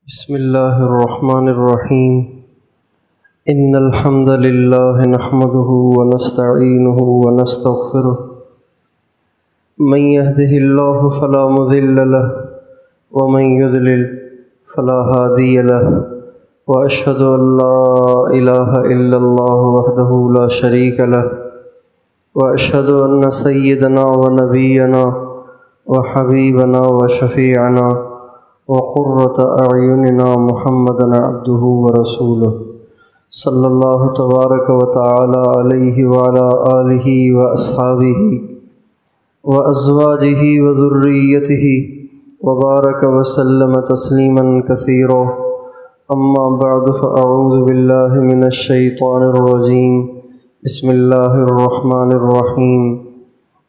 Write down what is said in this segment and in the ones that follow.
بسم اللہ الرحمن الرحیم ان الحمد للہ نحمده ونستعینه ونستغفره من يهده اللہ فلا مضل له ومن يضلل فلا هادی له واشهد ان لا الہ الا اللہ وحدہ لا شریک له واشهد ان سیدنا ونبینا وحبیبنا وشفیعنا وقرۃ اعیننا محمدا عبدہ ورسولہ صلی اللہ تبارک وتعالی علیہ وعلی آلہ واصحابہ وازواجہ وذریتہ وبارک وسلم تسلیما کثیرا اما بعد فاعوذ باللہ من الشیطان الرجیم بسم اللہ الرحمن الرحیم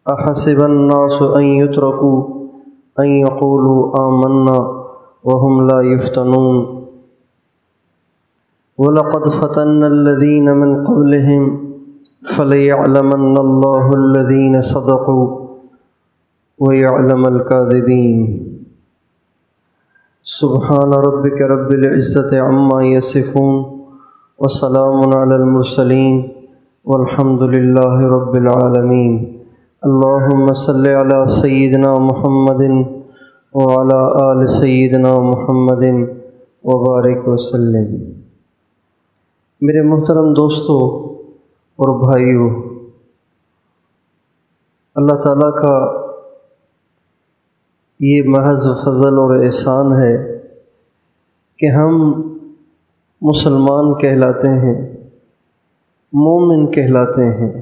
احسب الناس ان یترکوا ان یقولوا آمنا وهم لا يفتنون وَلَقَدْ فَتَنَّا الَّذِينَ مِنْ قَبْلِهِمْ فَلَيَعْلَمَنَّ اللَّهُ الَّذِينَ صَدَقُوا وَيَعْلَمَ الْكَاذِبِينَ سبحان ربك رب العزة عما يصفون وسلام على المرسلين والحمد لله رب العالمين اللهم صل على سيدنا محمد وعلى آل سیدنا محمد وبارک وسلم۔ میرے محترم دوستو اور بھائیو، اللہ تعالیٰ کا یہ محض فضل اور احسان ہے کہ ہم مسلمان کہلاتے ہیں، مومن کہلاتے ہیں،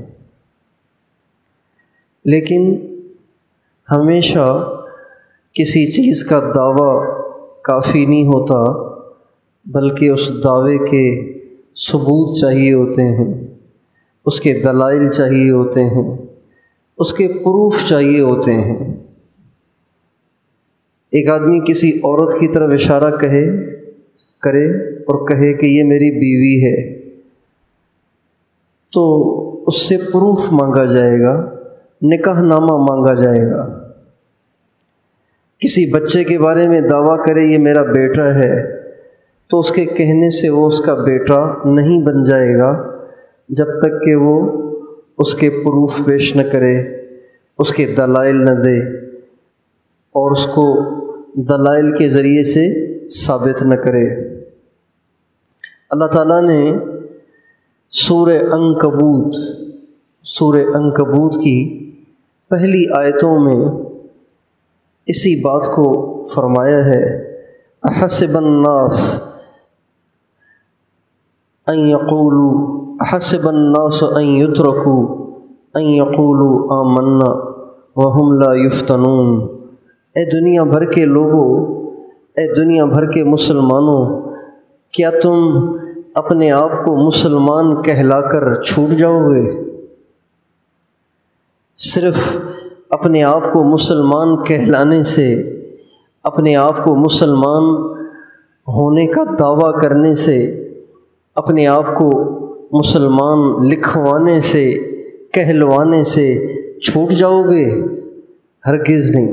لیکن ہمیشہ کسی چیز کا دعویٰ کافی نہیں ہوتا، بلکہ اس دعوے کے ثبوت چاہیے ہوتے ہیں، اس کے دلائل چاہیے ہوتے ہیں، اس کے پروف چاہیے ہوتے ہیں۔ ایک آدمی کسی عورت کی طرف اشارہ کرے اور کہے کہ یہ میری بیوی ہے، تو اس سے پروف مانگا جائے گا، نکاح نامہ مانگا جائے گا۔ کسی بچے کے بارے میں دعویٰ کرے یہ میرا بیٹا ہے، تو اس کے کہنے سے وہ اس کا بیٹا نہیں بن جائے گا جب تک کہ وہ اس کے پروف پیش نہ کرے، اس کے دلائل نہ دے اور اس کو دلائل کے ذریعے سے ثابت نہ کرے۔ اللہ تعالیٰ نے سورہ عنکبوت کی پہلی آیتوں میں اسی بات کو فرمایا ہے، احسب الناس ان یترکوا ان یقولوا آمنا وهم لا یفتنون۔ اے دنیا بھر کے لوگوں، اے دنیا بھر کے مسلمانوں، کیا تم اپنے آپ کو مسلمان کہلا کر چھوٹ جاؤ گے؟ صرف اپنے آپ کو مسلمان کہلانے سے، اپنے آپ کو مسلمان ہونے کا دعویٰ کرنے سے، اپنے آپ کو مسلمان لکھوانے سے، کہلوانے سے چھوٹ جاؤ گے؟ ہرگز نہیں۔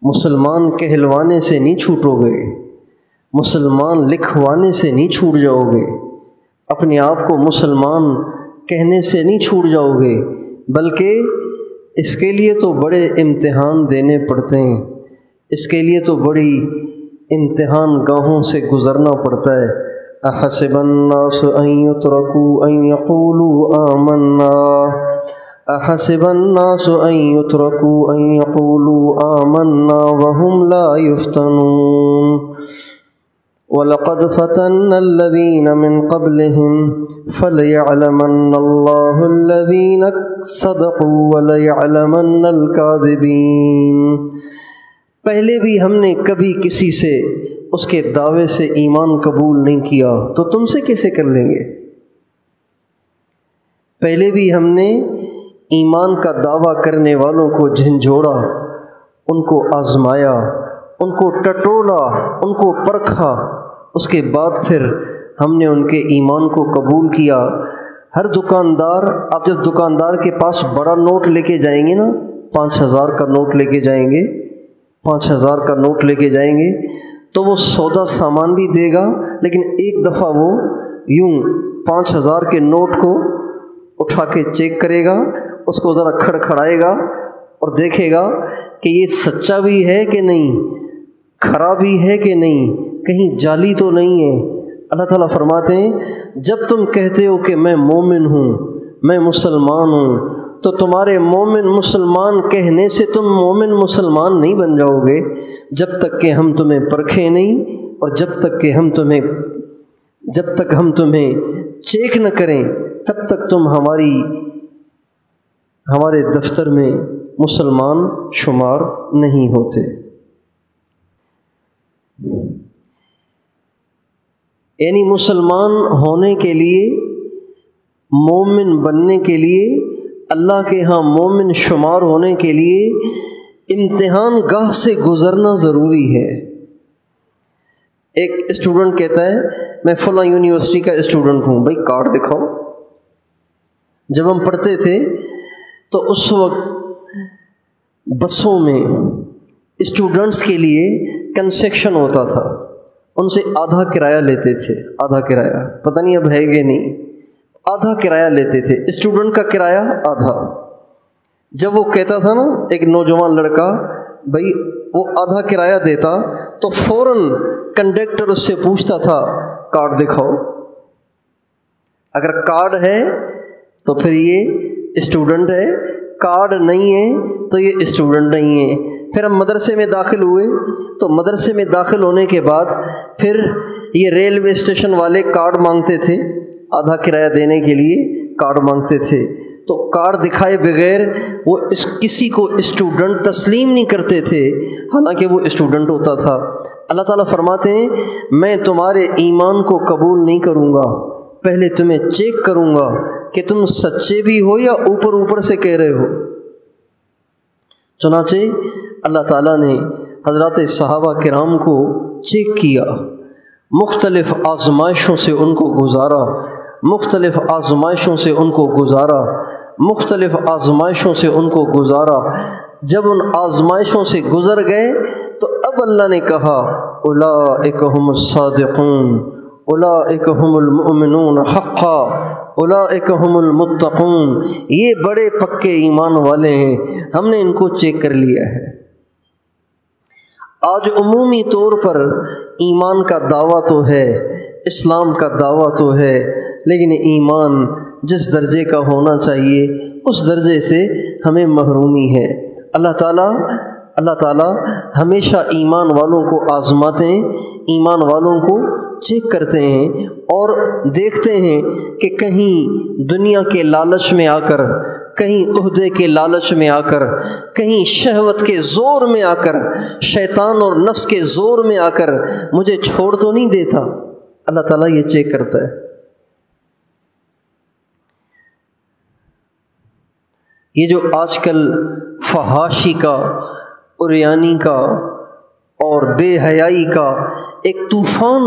مسلمان کہلوانے سے نہیں چھوٹو گے، مسلمان لکھوانے سے نہیں چھوٹ جاؤ گے، اپنے آپ کو مسلمان کہنے سے نہیں چھوٹ جاؤ گے، بلکہ اس کے لیے تو بڑے امتحان دینے پڑتے ہیں، اس کے لیے تو بڑی امتحان گاہوں سے گزرنا پڑتا ہے۔ احسب الناس ان یترکوا ان یقولوا آمنا، احسب الناس ان یترکوا ان یقولوا آمنا وهم لا یفتنون وَلَقَدْ فَتَنَّا الَّذِينَ مِنْ قَبْلِهِمْ فَلَيَعْلَمَنَّ اللَّهُ الَّذِينَ صَدَقُوا وَلَيَعْلَمَنَّ الْكَاذِبِينَ۔ پہلے بھی ہم نے کبھی کسی سے اس کے دعوے سے ایمان قبول نہیں کیا، تو تم سے کیسے کر لیں گے؟ پہلے بھی ہم نے ایمان کا دعویٰ کرنے والوں کو جھنجھوڑا، ان کو آزمایا، ان کو ٹٹولا، ان کو پرکھا، اس کے بعد پھر ہم نے ان کے ایمان کو قبول کیا۔ ہر دکاندار، آپ جب دکاندار کے پاس بڑا نوٹ لے کے جائیں گے نا، 5000 کا نوٹ لے کے جائیں گے، 5000 کا نوٹ لے کے جائیں گے تو وہ سودا سامان بھی دے گا، لیکن ایک دفعہ وہ یوں 5,000 کے نوٹ کو اٹھا کے چیک کرے گا، اس کو ذرا کھڑکھڑائے گا اور دیکھے گا کہ یہ سچا بھی ہے کہ نہیں، کھرا بھی ہے کہ نہیں، کہیں جعلی تو نہیں ہے۔ اللہ تعالیٰ فرماتے ہیں جب تم کہتے ہو کہ میں مومن ہوں، میں مسلمان ہوں، تو تمہارے مومن مسلمان کہنے سے تم مومن مسلمان نہیں بن جاؤ گے جب تک کہ ہم تمہیں پرکھیں نہیں، اور جب تک ہم تمہیں چیک نہ کریں تب تک تم ہمارے دفتر میں مسلمان شمار نہیں ہوتے۔ یعنی مسلمان ہونے کے لیے، مومن بننے کے لیے، اللہ کے ہاں مومن شمار ہونے کے لیے امتحان گاہ سے گزرنا ضروری ہے۔ ایک اسٹوڈنٹ کہتا ہے میں فلاں یونیورسٹی کا اسٹوڈنٹ ہوں، بھائی کارڈ دکھاؤ۔ جب ہم پڑھتے تھے تو اس وقت بسوں میں اسٹوڈنٹس کے لیے کنسیشن ہوتا تھا، ان سے آدھا کرایہ لیتے تھے، آدھا کرایہ، پتہ نہیں اب ہے کہ نہیں، آدھا کرایہ لیتے تھے، اسٹوڈنٹ کا کرایہ آدھا۔ جب وہ کہتا تھا نا ایک نوجوان لڑکا بھائی وہ آدھا کرایہ دیتا تو فوراً کنڈکٹر اس سے پوچھتا تھا کارڈ دکھاؤ، اگر کارڈ ہے تو پھر یہ اسٹوڈنٹ ہے، کارڈ نہیں ہے تو یہ اسٹوڈنٹ نہیں ہے۔ پھر ہم مدرسے میں داخل ہوئے تو مدرسے میں داخل ہونے کے بعد پھر یہ ریلوے اسٹیشن والے کارڈ مانگتے تھے، آدھا کرایہ دینے کے لیے کارڈ مانگتے تھے، تو کارڈ دکھائے بغیر وہ کسی کو اسٹوڈنٹ تسلیم نہیں کرتے تھے، حالانکہ وہ اسٹوڈنٹ ہوتا تھا۔ اللہ تعالیٰ فرماتے ہیں میں تمہارے ایمان کو قبول نہیں کروں گا، پہلے تمہیں چیک کروں گا کہ تم سچے بھی ہو یا اوپر سے کہہ رہے ہو۔ چنانچہ اللہ تعالیٰ نے حضرات صحابہ کرام کو چیک کیا، مختلف آزمائشوں سے ان کو گزارا، مختلف آزمائشوں سے ان کو گزارا، مختلف آزمائشوں سے ان کو گزارا۔ جب ان آزمائشوں سے گزر گئے تو اب اللہ نے کہا اولئک هم الصادقون، اولئک هم المؤمنون حقا، اولئک هم المتقون، یہ بڑے پکے ایمان والے ہیں، ہم نے ان کو چیک کر لیا ہے۔ آج عمومی طور پر ایمان کا دعویٰ تو ہے، اسلام کا دعویٰ تو ہے، لیکن ایمان جس درجے کا ہونا چاہیے اس درجے سے ہمیں محرومی ہے۔ اللہ تعالیٰ ہمیشہ ایمان والوں کو آزماتے ہیں، ایمان والوں کو چیک کرتے ہیں اور دیکھتے ہیں کہ کہیں دنیا کے لالچ میں آ کر، کہیں عہدے کے لالچ میں آ کر، کہیں شہوت کے زور میں آ کر، شیطان اور نفس کے زور میں آ کر مجھے چھوڑ تو نہیں دیتا۔ اللہ تعالیٰ یہ چیک کرتا ہے۔ یہ جو آج کل فحاشی کا، عریانی کا اور بے حیائی کا ایک طوفان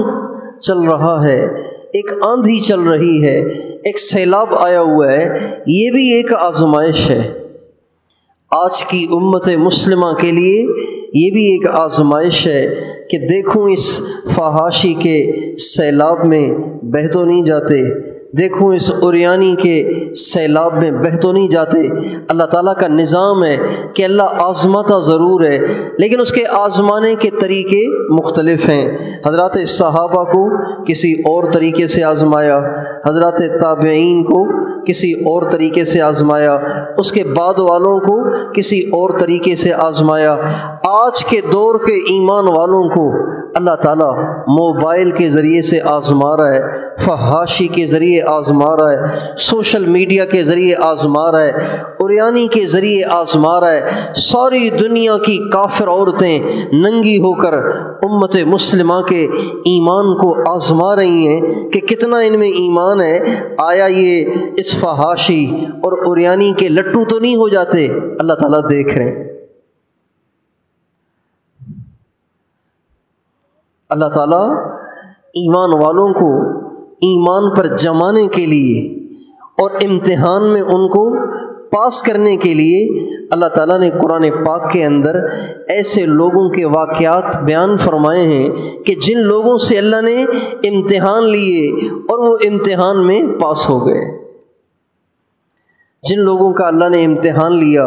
چل رہا ہے، ایک آندھی چل رہی ہے، ایک سیلاب آیا ہوا ہے، یہ بھی ایک آزمائش ہے آج کی امت مسلمہ کے لیے۔ یہ بھی ایک آزمائش ہے کہ دیکھوں اس فحاشی کے سیلاب میں بہہ تو نہیں جاتے، دیکھوں اس عریانی کے سیلاب میں بہہ تو نہیں جاتے۔ اللہ تعالیٰ کا نظام ہے کہ اللہ آزماتا ضرور ہے، لیکن اس کے آزمانے کے طریقے مختلف ہیں۔ حضرات صحابہ کو کسی اور طریقے سے آزمایا، حضرات تابعین کو کسی اور طریقے سے آزمایا، اس کے بعد والوں کو کسی اور طریقے سے آزمایا۔ آج کے دور کے ایمان والوں کو اللہ تعالیٰ موبائل کے ذریعے سے آزما رہا ہے، فحاشی کے ذریعے آزما رہا ہے، سوشل میڈیا کے ذریعے آزما رہا ہے، عریانی کے ذریعے آزما رہا ہے۔ ساری دنیا کی کافر عورتیں ننگی ہو کر امت مسلمہ کے ایمان کو آزما رہی ہیں کہ کتنا ان میں ایمان ہے، آیا یہ اس فحاشی اور عریانی کے لٹو تو نہیں ہو جاتے۔ اللہ تعالیٰ دیکھ رہے ہیں۔ اللہ تعالیٰ ایمان والوں کو ایمان پر جمانے کے لیے اور امتحان میں ان کو پاس کرنے کے لیے اللہ تعالیٰ نے قرآن پاک کے اندر ایسے لوگوں کے واقعات بیان فرمائے ہیں کہ جن لوگوں سے اللہ نے امتحان لیے اور وہ امتحان میں پاس ہو گئے۔ جن لوگوں کا اللہ نے امتحان لیا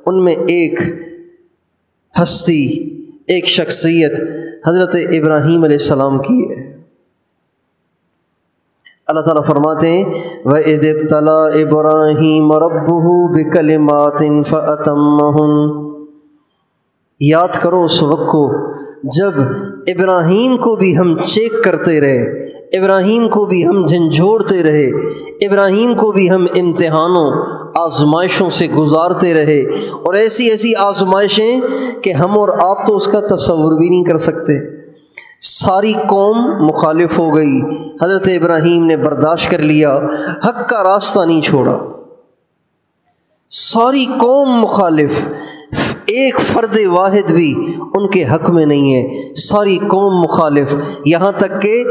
ان میں ایک ہستی، ایک شخصیت حضرت ابراہیم علیہ السلام کی ہے۔ اللہ تعالیٰ فرماتے ہیں وَإِذِ ابْتَلَىٰ إِبْرَاهِيمَ رَبُّهُ بِكَلِمَاتٍ فَأَتَمَّهُنَّ، یاد کرو اس وقت کو جب ابراہیم کو بھی ہم چیک کرتے رہے، ابراہیم کو بھی ہم جھنجھوڑتے رہے، ابراہیم کو بھی ہم امتحانوں آزمائشوں سے گزارتے رہے، اور ایسی ایسی آزمائشیں کہ ہم اور آپ تو اس کا تصور بھی نہیں کر سکتے۔ ساری قوم مخالف ہو گئی، حضرت ابراہیم نے برداشت کر لیا، حق کا راستہ نہیں چھوڑا۔ ساری قوم مخالف، ایک فرد واحد بھی ان کے حق میں نہیں ہے، ساری قوم مخالف، یہاں تک کہ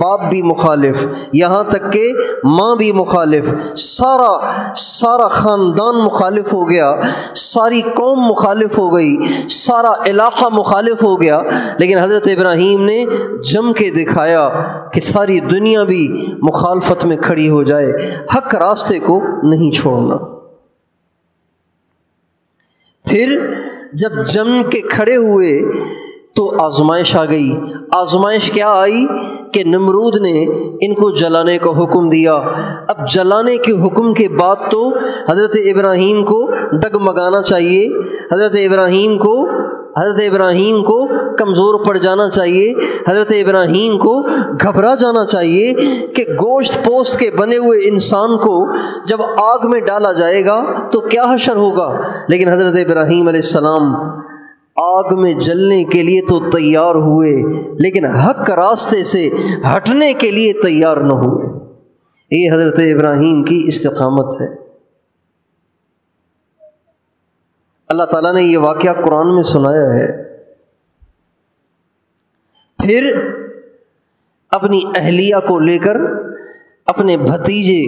باپ بھی مخالف، یہاں تک کہ ماں بھی مخالف، سارا خاندان مخالف ہو گیا، ساری قوم مخالف ہو گئی، سارا علاقہ مخالف ہو گیا، لیکن حضرت ابراہیم نے جم کے دکھایا کہ ساری دنیا بھی مخالفت میں کھڑی ہو جائے، حق راستے کو نہیں چھوڑنا۔ پھر جب جم کے کھڑے ہوئے تو آزمائش آ گئی۔ آزمائش کیا آئی کہ نمرود نے ان کو جلانے کا حکم دیا۔ اب جلانے کے حکم کے بعد تو حضرت ابراہیم کو ڈگمگانا چاہیے، حضرت ابراہیم کو کمزور پڑ جانا چاہیے، حضرت ابراہیم کو گھبرا جانا چاہیے کہ گوشت پوست کے بنے ہوئے انسان کو جب آگ میں ڈالا جائے گا تو کیا حشر ہوگا۔ لیکن حضرت ابراہیم علیہ السلام آگ میں جلنے کے لیے تو تیار ہوئے، لیکن حق راستے سے ہٹنے کے لیے تیار نہ ہوئے۔ یہ حضرت ابراہیم کی استقامت ہے۔ اللہ تعالیٰ نے یہ واقعہ قرآن میں سنایا ہے۔ پھر اپنی اہلیہ کو لے کر، اپنے بھتیجے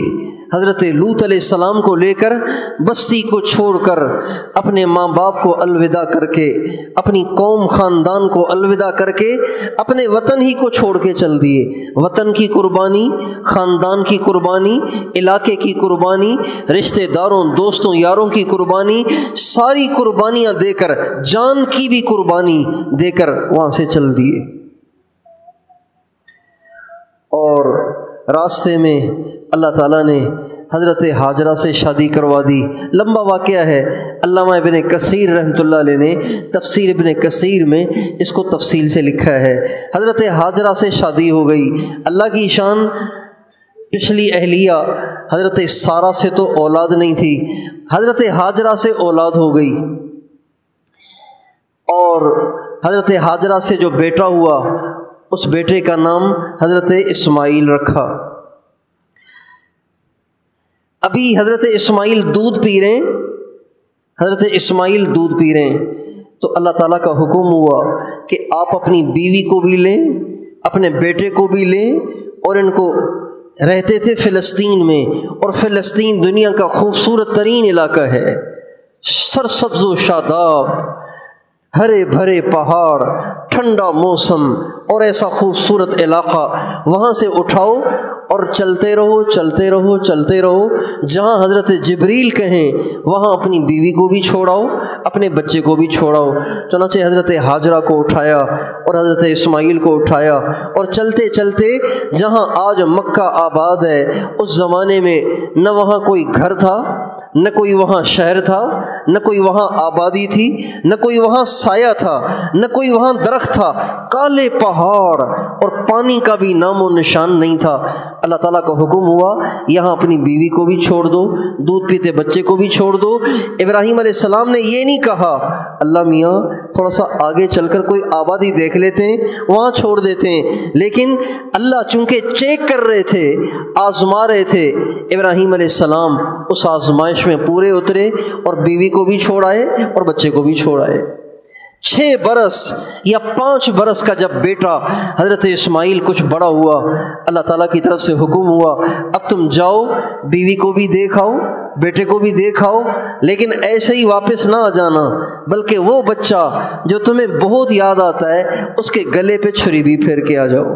حضرت لوط علیہ السلام کو لے کر بستی کو چھوڑ کر، اپنے ماں باپ کو الوداع کر کے، اپنی قوم خاندان کو الوداع کر کے اپنے وطن ہی کو چھوڑ کے چل دیے۔ وطن کی قربانی، خاندان کی قربانی، علاقے کی قربانی، رشتہ داروں دوستوں یاروں کی قربانی، ساری قربانیاں دے کر، جان کی بھی قربانی دے کر وہاں سے چل دیے۔ اور راستے میں اللہ تعالیٰ نے حضرت ہاجرہ سے شادی کروا دی۔ لمبا واقعہ ہے، علامہ ابن کثیر رحمۃ اللہ علیہ نے تفسیر ابن کثیر میں اس کو تفصیل سے لکھا ہے۔ حضرت ہاجرہ سے شادی ہو گئی، اللہ کی شان۔ پچھلی اہلیہ حضرت سارہ سے تو اولاد نہیں تھی، حضرت ہاجرہ سے اولاد ہو گئی، اور حضرت ہاجرہ سے جو بیٹا ہوا اس بیٹے کا نام حضرت اسماعیل رکھا۔ ابھی حضرت اسماعیل دودھ پی رہے ہیں، حضرت اسماعیل دودھ پی رہے ہیں، تو اللہ تعالیٰ کا حکم ہوا کہ آپ اپنی بیوی کو بھی لیں، اپنے بیٹے کو بھی لیں، اور ان کو رہتے تھے فلسطین میں، اور فلسطین دنیا کا خوبصورت ترین علاقہ ہے، سرسبز و شاداب، ہرے بھرے پہاڑ، ٹھنڈا موسم، اور ایسا خوبصورت علاقہ۔ وہاں سے اٹھاؤ اور چلتے رہو چلتے رہو چلتے رہو، جہاں حضرت جبریل کہیں وہاں اپنی بیوی کو بھی چھوڑاؤ، اپنے بچے کو بھی چھوڑاؤ۔ چنانچہ حضرت ہاجرہ کو اٹھایا اور حضرت اسماعیل کو اٹھایا، اور چلتے چلتے جہاں آج مکہ آباد ہے، اس زمانے میں نہ وہاں کوئی گھر تھا، نہ کوئی وہاں شہر تھا، نہ کوئی وہاں آبادی تھی، نہ کوئی وہاں سایہ تھا، نہ کوئی وہاں درخت تھا، کالے پہاڑ، اور پانی کا بھی نام و نشان نہیں تھا۔ اللہ تعالیٰ کا حکم ہوا یہاں اپنی بیوی کو بھی چھوڑ دو، دودھ پیتے بچے کو بھی چھوڑ دو۔ ابراہیم علیہ السلام نے یہ نہیں کہا اللہ میاں تھوڑا سا آگے چل کر کوئی آبادی دیکھ لیتے ہیں وہاں چھوڑ دیتے ہیں، لیکن اللہ چونکہ چیک کر رہے تھے، آزما رہے تھے، ابراہیم علیہ السلام اس آزمائش میں پورے اترے اور بیوی کو بھی چھوڑ آئے اور بچے کو بھی چھوڑ آئے۔ 6 برس یا 5 برس کا جب بیٹا حضرت اسماعیل کچھ بڑا ہوا، اللہ تعالیٰ کی طرف سے حکم ہوا اب تم جاؤ، بیوی کو بھی دیکھ آؤ، بیٹے کو بھی دیکھ آؤ، لیکن ایسے ہی واپس نہ آ جانا، بلکہ وہ بچہ جو تمہیں بہت یاد آتا ہے اس کے گلے پہ چھری بھی پھیر کے آ جاؤ۔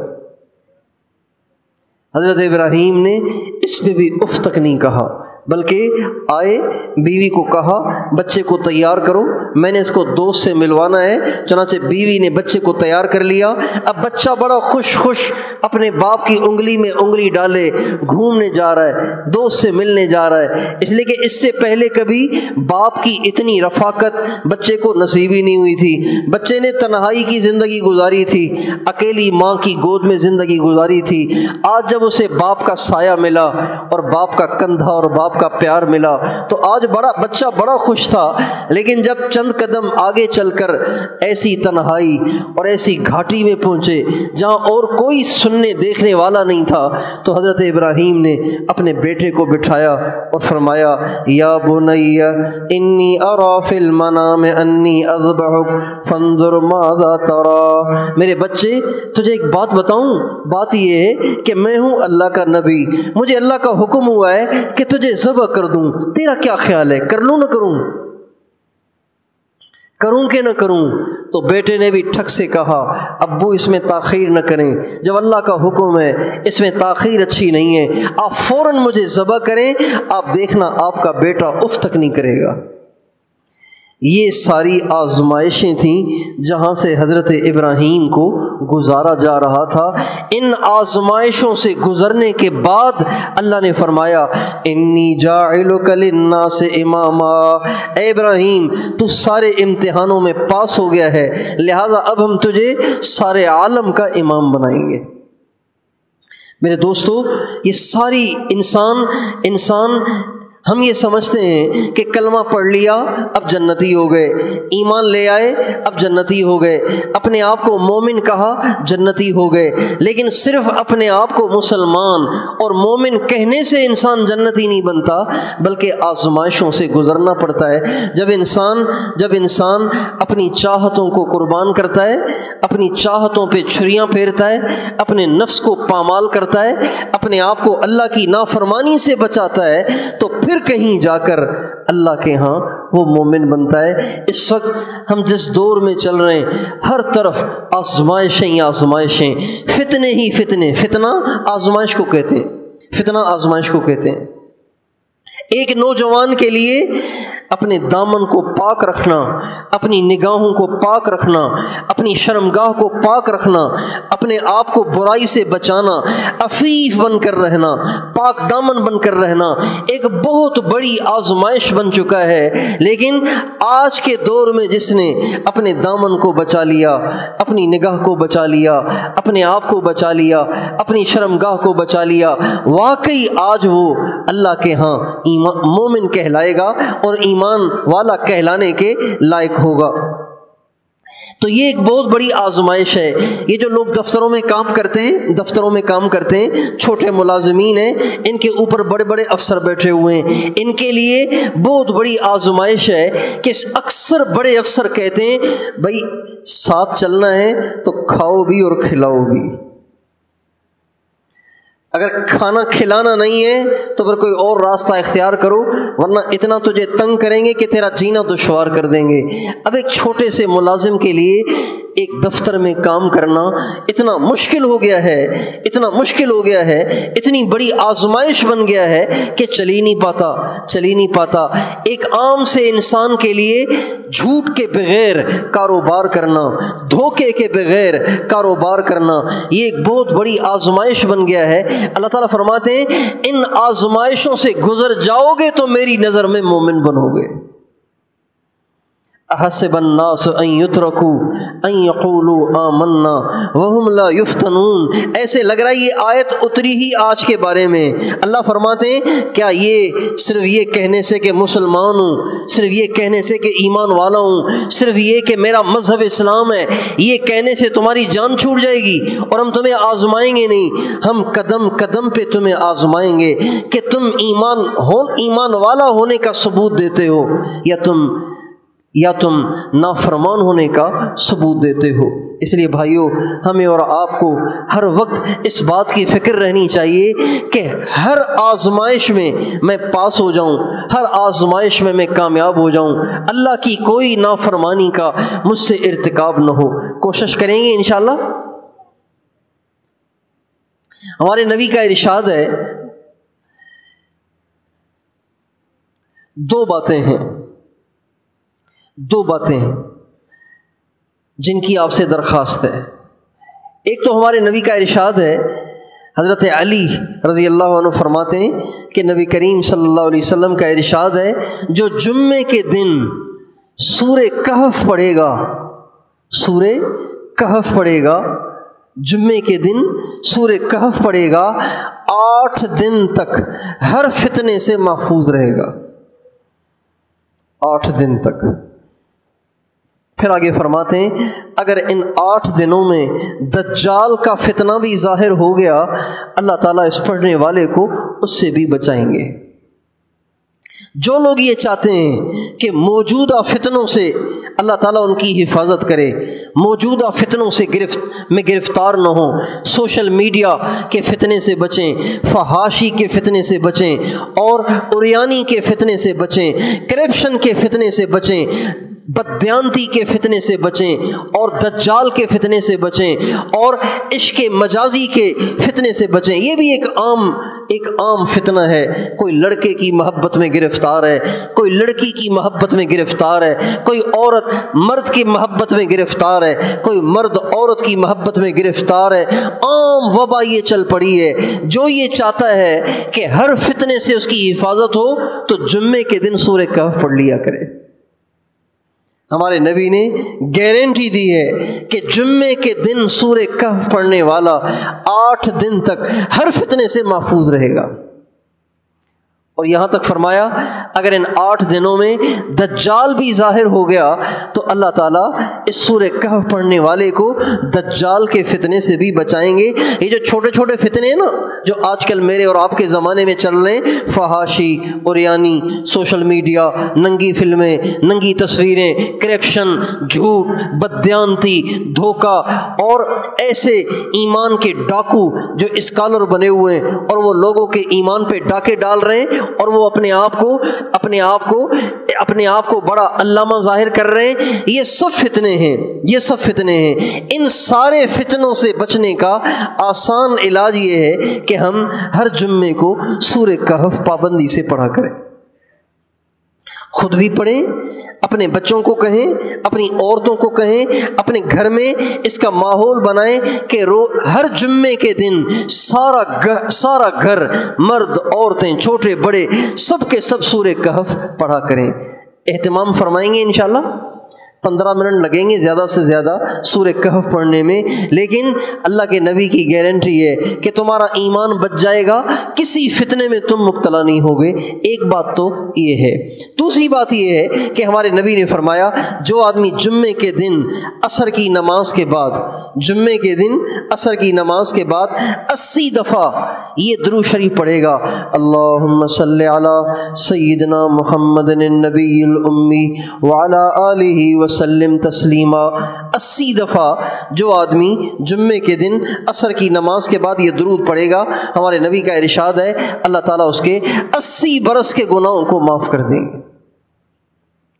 حضرت ابراہیم نے اس پہ بھی اف تک نہیں کہا، بلکہ آئے، بیوی کو کہا بچے کو تیار کرو، میں نے اس کو دوست سے ملوانا ہے۔ چنانچہ بیوی نے بچے کو تیار کر لیا۔ اب بچہ بڑا خوش اپنے باپ کی انگلی میں انگلی ڈالے گھومنے جا رہا ہے، دوست سے ملنے جا رہا ہے، اس لیے کہ اس سے پہلے کبھی باپ کی اتنی رفاقت بچے کو نصیب ہی نہیں ہوئی تھی۔ بچے نے تنہائی کی زندگی گزاری تھی، اکیلی ماں کی گود میں زندگی گزاری تھی۔ آج جب اسے باپ کا سایہ ملا اور باپ کا کندھا اور باپ کا پیار ملا تو آج بچہ بڑا خوش تھا، لیکن جب چند قدم آگے چل کر ایسی تنہائی اور ایسی گھاٹی میں پہنچے جہاں اور کوئی سننے دیکھنے والا نہیں تھا تو حضرت ابراہیم نے اپنے بیٹے کو بٹھایا اور فرمایا یا بنی انی ارا فی المنام انی اذبحک فانظر ماذا تری، میرے بچے تجھے ایک بات بتاؤں، بات یہ ہے کہ میں ہوں اللہ کا نبی، مجھے اللہ کا حکم ہوا ہے کہ تجھے ذبح کر دوں، تیرا کیا خیال ہے، کر لوں نہ کروں، کروں کہ نہ کروں؟ تو بیٹے نے بھی ٹھک سے کہا ابو اس میں تاخیر نہ کریں، جب اللہ کا حکم ہے اس میں تاخیر اچھی نہیں ہے، آپ فوراً مجھے ذبح کریں، آپ دیکھنا آپ کا بیٹا اف تک نہیں کرے گا۔ یہ ساری آزمائشیں تھیں جہاں سے حضرت ابراہیم کو گزارا جا رہا تھا۔ ان آزمائشوں سے گزرنے کے بعد اللہ نے فرمایا انی جاعلک للناس اماما، اے ابراہیم تو سارے امتحانوں میں پاس ہو گیا ہے، لہذا اب ہم تجھے سارے عالم کا امام بنائیں گے۔ میرے دوستو، یہ ساری انسان ہم یہ سمجھتے ہیں کہ کلمہ پڑھ لیا اب جنتی ہو گئے، ایمان لے آئے اب جنتی ہو گئے، اپنے آپ کو مومن کہا جنتی ہو گئے، لیکن صرف اپنے آپ کو مسلمان اور مومن کہنے سے انسان جنتی نہیں بنتا، بلکہ آزمائشوں سے گزرنا پڑتا ہے۔ جب انسان اپنی چاہتوں کو قربان کرتا ہے، اپنی چاہتوں پہ چھریاں پھیرتا ہے، اپنے نفس کو پامال کرتا ہے، اپنے آپ کو اللہ کی نافرمانی سے بچاتا ہے، تو پھر کہیں جا کر اللہ کے ہاں وہ مومن بنتا ہے۔ اس وقت ہم جس دور میں چل رہے ہیں ہر طرف آزمائشیں ہی آزمائشیں، فتنے ہی فتنے، فتنہ آزمائش کو کہتے ہیں، فتنہ آزمائش کو کہتے ہیں۔ ایک نوجوان کے لیے اپنے دامن کو پاک رکھنا، اپنی نگاہوں کو پاک رکھنا، اپنی شرمگاہ کو پاک رکھنا، اپنے آپ کو برائی سے بچانا، عفیف بن کر رہنا، پاک دامن بن کر رہنا ایک بہت بڑی آزمائش بن چکا ہے۔ لیکن آج کے دور میں جس نے اپنے دامن کو بچا لیا، اپنی نگاہ کو بچا لیا، اپنے آپ کو بچا لیا، اپنی شرمگاہ کو بچا لیا، واقعی آج وہ اللہ کے ہاں مومن کہلائے گا اور ایمان والا کہلانے کے لائق ہوگا۔ تو یہ ایک بہت بڑی آزمائش ہے۔ یہ جو لوگ دفتروں میں کام کرتے ہیں، چھوٹے ملازمین ہیں، ان کے اوپر بڑے بڑے افسر بیٹھے ہوئے ہیں، ان کے لیے بہت بڑی آزمائش ہے کہ اکثر بڑے افسر کہتے ہیں بھائی ساتھ چلنا ہے تو کھاؤ بھی اور کھلاؤ بھی، اگر کھانا کھلانا نہیں ہے تو پھر کوئی اور راستہ اختیار کرو، ورنہ اتنا تجھے تنگ کریں گے کہ تیرا جینا دشوار کر دیں گے۔ اب ایک چھوٹے سے ملازم کے لیے ایک دفتر میں کام کرنا اتنا مشکل ہو گیا ہے، اتنی بڑی آزمائش بن گیا ہے کہ چل ہی نہیں پاتا۔ ایک عام سے انسان کے لیے جھوٹ کے بغیر کاروبار کرنا، دھوکے کے بغیر کاروبار کرنا، یہ ایک بہت بڑی آزمائش بن گیا ہے۔ اللہ تعالیٰ فرماتے ہیں ان آزمائشوں سے گزر جاؤ گے تو میری نظر میں مومن بنو گے۔ احسب الناس ان يتركوا ان يقولوا آمنا وهم لا يفتنون، ایسے لگ رہا ہے یہ آیت اتری ہی آج کے بارے میں۔ اللہ فرماتے ہیں کیا یہ صرف یہ کہنے سے کہ مسلمان ہوں، صرف یہ کہنے سے کہ ایمان والا ہوں، صرف یہ کہ میرا مذہب اسلام ہے، یہ کہنے سے تمہاری جان چھوٹ جائے گی اور ہم تمہیں آزمائیں گے؟ نہیں، ہم قدم قدم پہ تمہیں آزمائیں گے کہ تم ایمان والا ہونے کا ثبوت دیتے ہو یا تم یا تم نافرمان ہونے کا ثبوت دیتے ہو۔ اس لیے بھائیو، ہمیں اور آپ کو ہر وقت اس بات کی فکر رہنی چاہیے کہ ہر آزمائش میں پاس ہو جاؤں، ہر آزمائش میں کامیاب ہو جاؤں، اللہ کی کوئی نافرمانی کا مجھ سے ارتکاب نہ ہو۔ کوشش کریں گے انشاءاللہ۔ ہمارے نبی کا ارشاد ہے، دو باتیں ہیں جن کی آپ سے درخواست ہے۔ ایک تو ہمارے نبی کا ارشاد ہے، حضرت علی رضی اللہ عنہ فرماتے ہیں کہ نبی کریم صلی اللہ علیہ وسلم کا ارشاد ہے، جو جمعے کے دن سورہ کہف پڑھے گا، جمعے کے دن سورہ کہف پڑھے گا، 8 دن تک ہر فتنے سے محفوظ رہے گا، 8 دن تک۔ پھر آگے فرماتے ہیں، اگر ان 8 دنوں میں دجال کا فتنہ بھی ظاہر ہو گیا، اللہ تعالیٰ اس پڑھنے والے کو اس سے بھی بچائیں گے۔ جو لوگ یہ چاہتے ہیں کہ موجودہ فتنوں سے اللہ تعالیٰ ان کی حفاظت کرے، موجودہ فتنوں سے گرفتار نہ ہوں، سوشل میڈیا کے فتنے سے بچیں، فحاشی کے فتنے سے بچیں، اور عریانی کے فتنے سے بچیں، کرپشن کے فتنے سے بچیں، بددیانتی کے فتنے سے بچیں، اور دجال کے فتنے سے بچیں، اور عشق مجازی کے فتنے سے بچیں۔ یہ بھی ایک عام فتنہ ہے۔ کوئی لڑکے کی محبت میں گرفتار ہے، کوئی لڑکی کی محبت میں گرفتار ہے، کوئی عورت مرد کی محبت میں گرفتار ہے، کوئی مرد عورت کی محبت میں گرفتار ہے۔ عام وبا یہ چل پڑی ہے۔ جو یہ چاہتا ہے کہ ہر فتنے سے اس کی حفاظت ہو تو جمعے کے دن سورہ کہف پڑھ لیا کرے۔ ہمارے نبی نے گارنٹی دی ہے کہ جمعے کے دن سورہ کہف پڑھنے والا 8 دن تک ہر فتنے سے محفوظ رہے گا۔ اور یہاں تک فرمایا، اگر ان 8 دنوں میں دجال بھی ظاہر ہو گیا تو اللہ تعالیٰ اس سورہ کہف پڑھنے والے کو دجال کے فتنے سے بھی بچائیں گے۔ یہ جو چھوٹے چھوٹے فتنے ہیں نا، جو آج کل میرے اور آپ کے زمانے میں چل رہے ہیں، فحاشی، عریانی، سوشل میڈیا، ننگی فلمیں، ننگی تصویریں، کرپشن، جھوٹ، بددیانتی، دھوکہ، اور ایسے ایمان کے ڈاکو جو اسکالر بنے ہوئے ہیں اور وہ لوگوں کے ایمان پہ ڈاکے ڈال رہے ہیں، اور وہ اپنے آپ کو بڑا علامہ ظاہر کر رہے ہیں۔ یہ سب فتنے ہیں۔ ان سارے فتنوں سے بچنے کا آسان علاج یہ ہے کہ ہم ہر جمعے کو سورہ کہف پابندی سے پڑھا کریں، خود بھی پڑھیں، اپنے بچوں کو کہیں، اپنی عورتوں کو کہیں، اپنے گھر میں اس کا ماحول بنائیں کہ ہر جمعے کے دن سارا گھر، مرد، عورتیں، چھوٹے بڑے، سب کے سب سورہ کہف پڑھا کریں۔ اہتمام فرمائیں گے انشاءاللہ۔ 15 منٹ لگیں گے زیادہ سے زیادہ سورہ کہف پڑھنے میں، لیکن اللہ کے نبی کی گارنٹی ہے کہ تمہارا ایمان بچ جائے گا، کسی فتنے میں تم مبتلا نہیں ہوگے۔ ایک بات تو یہ ہے۔ دوسری بات یہ ہے کہ ہمارے نبی نے فرمایا، جو آدمی جمعے کے دن عصر کی نماز کے بعد 80 دفعہ یہ درود شریف پڑھے گا، اللہم صلی علی سیدنا محمد النبی الامی وعلی آلہ وسلم تسلیما، 80 دفعہ جو آدمی جمعے کے دن عصر کی نماز کے بعد یہ درود پڑھے گا، ہمارے نبی کا ارشاد ہے اللہ تعالیٰ اس کے 80 برس کے گناہوں کو معاف کر دیں گے،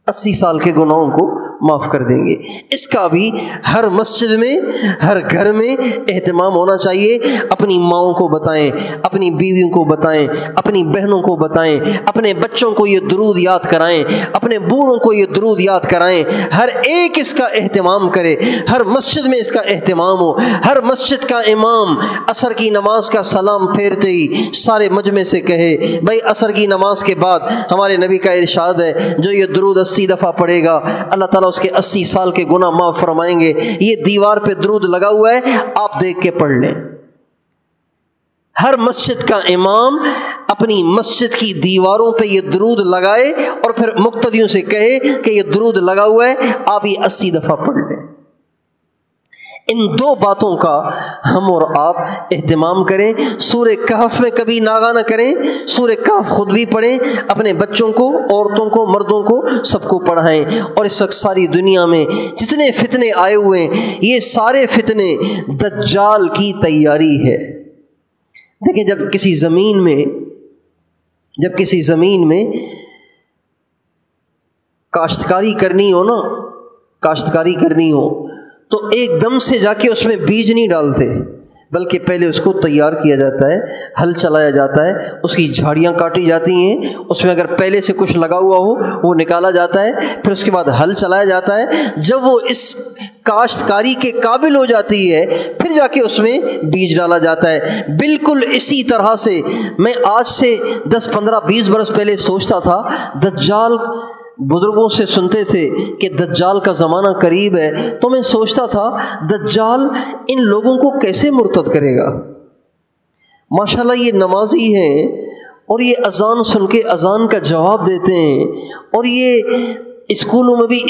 80 سال کے گناہوں کو معاف کر دیں گے۔ اس کا بھی ہر مسجد میں، ہر گھر میں اہتمام ہونا چاہیے۔ اپنی ماؤں کو بتائیں، اپنی بیویوں کو بتائیں، اپنی بہنوں کو بتائیں، اپنے بچوں کو یہ درود یاد کرائیں، اپنے بوڑھوں کو یہ درود یاد کرائیں۔ ہر ایک اس کا اہتمام کرے، ہر مسجد میں اس کا اہتمام ہو۔ ہر مسجد کا امام عصر کی نماز کا سلام پھیرتے ہی سارے مجمع سے کہے، بھائی عصر کی نماز کے بعد ہمارے نبی کا ارشاد ہے جو یہ درود 80 دفعہ پڑھے گا، اللہ تعالیٰ اس کے 80 سال کے گناہ معاف فرمائیں گے۔ یہ دیوار پہ درود لگا ہوا ہے، آپ دیکھ کے پڑھ لیں۔ ہر مسجد کا امام اپنی مسجد کی دیواروں پہ یہ درود لگائے اور پھر مقتدیوں سے کہے کہ یہ درود لگا ہوا ہے، آپ یہ 80 دفعہ پڑھ لیں۔ ان دو باتوں کا ہم اور آپ اہتمام کریں. سورہ کہف میں کبھی ناغہ نہ کریں. سورہ کہف خود بھی پڑھیں، اپنے بچوں کو، عورتوں کو، مردوں کو، سب کو پڑھائیں. اور اس وقت ساری دنیا میں جتنے فتنے آئے ہوئے ہیں، یہ سارے فتنے دجال کی تیاری ہے. دیکھیں، جب کسی زمین میں کاشتکاری کرنی ہو تو ایک دم سے جا کے اس میں بیج نہیں ڈالتے، بلکہ پہلے اس کو تیار کیا جاتا ہے، ہل چلایا جاتا ہے، اس کی جھاڑیاں کاٹی جاتی ہیں، اس میں اگر پہلے سے کچھ لگا ہوا ہو وہ نکالا جاتا ہے، پھر اس کے بعد ہل چلایا جاتا ہے. جب وہ اس کاشتکاری کے قابل ہو جاتی ہے پھر جا کے اس میں بیج ڈالا جاتا ہے. بالکل اسی طرح سے میں آج سے 10 15 20 برس پہلے سوچتا تھا، دجال، بزرگوں سے سنتے تھے کہ دجال کا زمانہ قریب ہے، تو میں سوچتا تھا دجال ان لوگوں کو کیسے مرتد کرے گا. ماشاءاللہ یہ نمازی ہیں اور یہ اذان سن کے اذان کا جواب دیتے ہیں، اور یہ اسکولوں میں بھی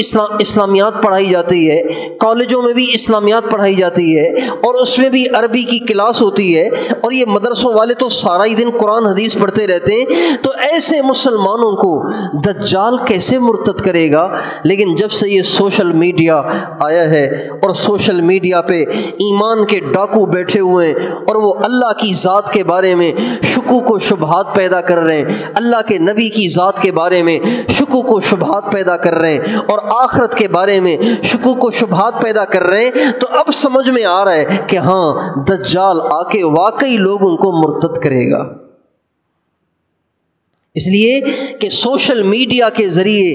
اسلامیات پڑھائی جاتی ہے، کالجوں میں بھی اسلامیات پڑھائی جاتی ہے، اور اس میں بھی عربی کی کلاس ہوتی ہے، اور یہ مدرسوں والے تو سارا ہی دن قرآن حدیث پڑھتے رہتے ہیں. تو ایسے مسلمانوں کو دجال کیسے مرتد کرے گا؟ لیکن جب سے یہ سوشل میڈیا آیا ہے اور سوشل میڈیا پہ ایمان کے ڈاکو بیٹھے ہوئے ہیں اور وہ اللہ کی ذات کے بارے میں شکوک و شبہات پیدا کر رہے ہیں، اللہ کے نبی کی ذات کے بارے میں شکوک و شبہات پیدا کر رہے ہیں، اور آخرت کے بارے میں شکوک و شبہات پیدا کر رہے ہیں، تو اب سمجھ میں آ رہا ہے کہ ہاں دجال آ کے واقعی لوگوں کو مرتد کرے گا. اس لیے کہ سوشل میڈیا کے ذریعے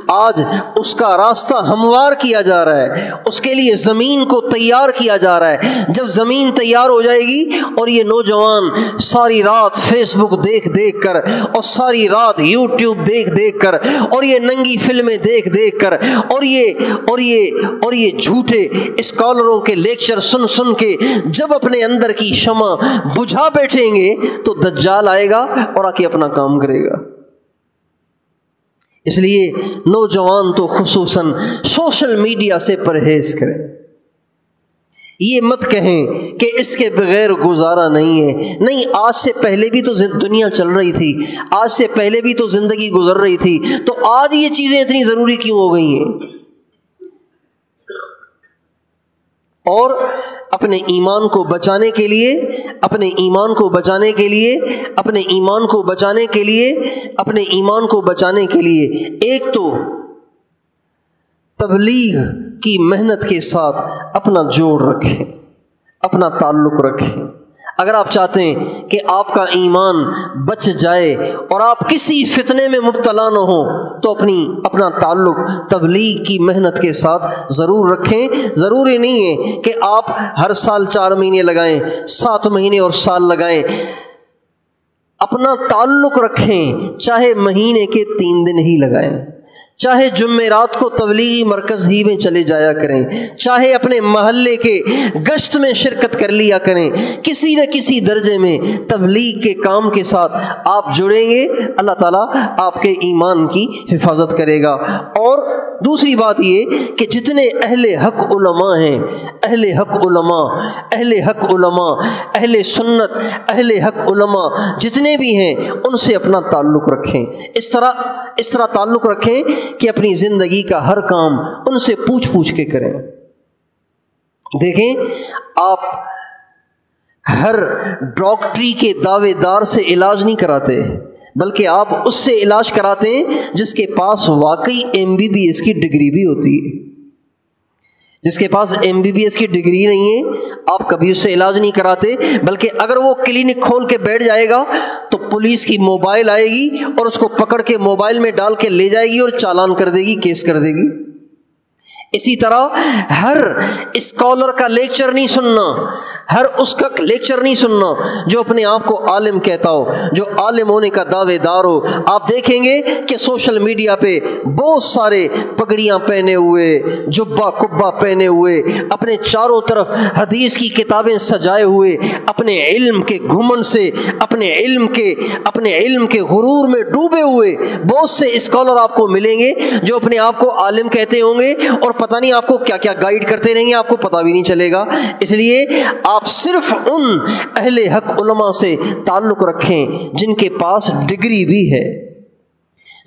آج اس کا راستہ ہموار کیا جا رہا ہے، اس کے لیے زمین کو تیار کیا جا رہا ہے. جب زمین تیار ہو جائے گی اور یہ نوجوان ساری رات فیس بک دیکھ دیکھ کر اور ساری رات یوٹیوب دیکھ کر اور یہ ننگی فلمیں دیکھ کر اور یہ جھوٹے اسکالروں کے لیکچر سن کے جب اپنے اندر کی شمع بجھا بیٹھیں گے تو دجال آئے گا اور آ کے اپنا کام کرے گا. اس لیے نوجوان تو خصوصاً سوشل میڈیا سے پرہیز کریں. یہ مت کہیں کہ اس کے بغیر گزارا نہیں ہے. نہیں، آج سے پہلے بھی تو دنیا چل رہی تھی، آج سے پہلے بھی تو زندگی گزر رہی تھی، تو آج یہ چیزیں اتنی ضروری کیوں ہو گئی ہیں؟ اور اپنے ایمان کو بچانے کے لیے ایک تو تبلیغ کی محنت کے ساتھ اپنا جوڑ رکھیں، اپنا تعلق رکھیں. اگر آپ چاہتے ہیں کہ آپ کا ایمان بچ جائے اور آپ کسی فتنے میں مبتلا نہ ہوں تو اپنا تعلق تبلیغ کی محنت کے ساتھ ضرور رکھیں. ضروری نہیں ہے کہ آپ ہر سال 4 مہینے لگائیں، 7 مہینے اور سال لگائیں. اپنا تعلق رکھیں، چاہے مہینے کے 3 دن ہی لگائیں، چاہے جمعرات کو تبلیغی مرکز ہی میں چلے جایا کریں، چاہے اپنے محلے کے گشت میں شرکت کر لیا کریں. کسی نہ کسی درجے میں تبلیغ کے کام کے ساتھ آپ جڑیں گے، اللہ تعالیٰ آپ کے ایمان کی حفاظت کرے گا. اور دوسری بات یہ کہ جتنے اہل حق علماء ہیں، اہل سنت، اہل حق علماء جتنے بھی ہیں، ان سے اپنا تعلق رکھیں. اس طرح تعلق رکھیں کہ اپنی زندگی کا ہر کام ان سے پوچھ کے کریں. دیکھیں، آپ ہر ڈاکٹری کے دعوے دار سے علاج نہیں کراتے، بلکہ آپ اس سے علاج کراتے ہیں جس کے پاس واقعی MBBS کی ڈگری بھی ہوتی ہے. جس کے پاس MBBS کی ڈگری نہیں ہے آپ کبھی اس سے علاج نہیں کراتے، بلکہ اگر وہ کلینک کھول کے بیٹھ جائے گا تو پولیس کی موبائل آئے گی اور اس کو پکڑ کے موبائل میں ڈال کے لے جائے گی اور چالان کر دے گی، کیس کر دے گی. اسی طرح ہر اسکالر کا لیکچر نہیں سننا، ہر اس کا لیکچر نہیں سننا جو اپنے آپ کو عالم کہتا ہو، جو عالم ہونے کا دعوے دار ہو۔ آپ دیکھیں گے کہ سوشل میڈیا پہ بہت سارے پگڑیاں پہنے ہوئے، جبہ کبہ پہنے ہوئے، اپنے چاروں طرف حدیث کی کتابیں سجائے ہوئے، اپنے علم کے گھمنڈ سے، اپنے علم کے غرور میں ڈوبے ہوئے بہت سے اسکالر آپ کو ملیں گے جو اپنے آپ کو عالم کہتے ہوں گے اور پتہ نہیں آپ کو کیا کیا گائیڈ کرتے رہیں گے، آپ کو پتہ بھی نہیں چلے گا۔ اس لیے آپ صرف ان اہل حق علماء سے تعلق رکھیں جن کے پاس ڈگری بھی ہے،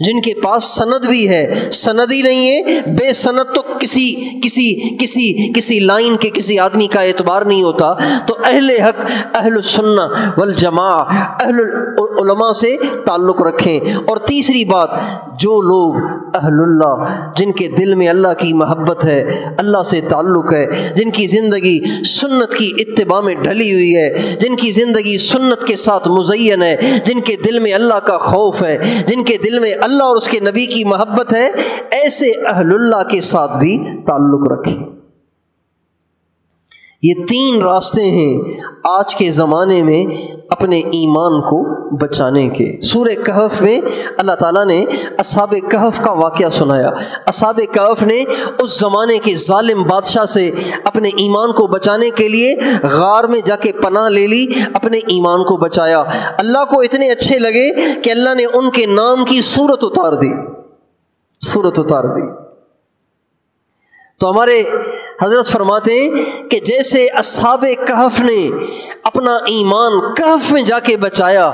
جن کے پاس سند بھی ہے۔ سند ہی نہیں ہے، بے سند تو کسی لائن کے کسی آدمی کا اعتبار نہیں ہوتا۔ تو اہل حق، اہل السنہ والجماع، اہل علماء سے تعلق رکھیں۔ اور تیسری بات، جو لوگ اہل اللہ، جن کے دل میں اللہ کی محبت ہے، اللہ سے تعلق ہے، جن کی زندگی سنت کی اتباع میں ڈھلی ہوئی ہے، جن کی زندگی سنت کے ساتھ مزین ہے، جن کے دل میں اللہ کا خوف ہے، جن کے دل میں اللہ اور اس کے نبی کی محبت ہے، ایسے اہل اللہ کے ساتھ بھی تعلق رکھیں۔ یہ 3 راستے ہیں آج کے زمانے میں اپنے ایمان کو بچانے کے۔ سورہ کہف میں اللہ تعالیٰ نے اصحاب کہف کا واقعہ سنایا۔ اصحاب کہف نے اس زمانے کے ظالم بادشاہ سے اپنے ایمان کو بچانے کے لیے غار میں جا کے پناہ لے لی، اپنے ایمان کو بچایا۔ اللہ کو اتنے اچھے لگے کہ اللہ نے ان کے نام کی سورت اتار دی۔ تو ہمارے حضرت فرماتے ہیں کہ جیسے اصحاب کہف نے اپنا ایمان کہف میں جا کے بچایا،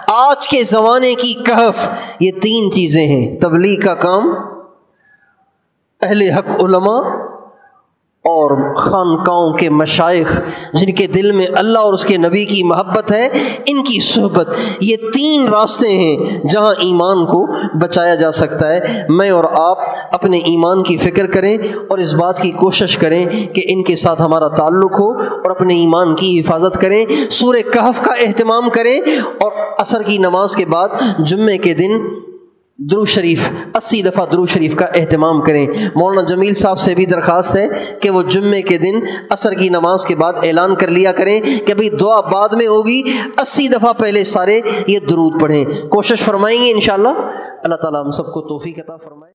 آج کے زمانے کی کہف یہ 3 چیزیں ہیں: تبلیغ کا کام، اہل حق علماء اور خانقاہوں کے مشائخ جن کے دل میں اللہ اور اس کے نبی کی محبت ہے، ان کی صحبت۔ یہ 3 راستے ہیں جہاں ایمان کو بچایا جا سکتا ہے۔ میں اور آپ اپنے ایمان کی فکر کریں اور اس بات کی کوشش کریں کہ ان کے ساتھ ہمارا تعلق ہو اور اپنے ایمان کی حفاظت کریں۔ سورہ کہف کا اہتمام کریں اور عصر کی نماز کے بعد جمعے کے دن درود شریف 80 دفعہ درود شریف کا اہتمام کریں۔ مولانا جمیل صاحب سے بھی درخواست ہے کہ وہ جمعے کے دن عصر کی نماز کے بعد اعلان کر لیا کریں کہ بھئی دعا بعد میں ہوگی، 80 دفعہ پہلے سارے یہ درود پڑھیں۔ کوشش فرمائیں گے انشاءاللہ۔ اللہ تعالیٰ ہم سب کو توفیق عطا فرمائے۔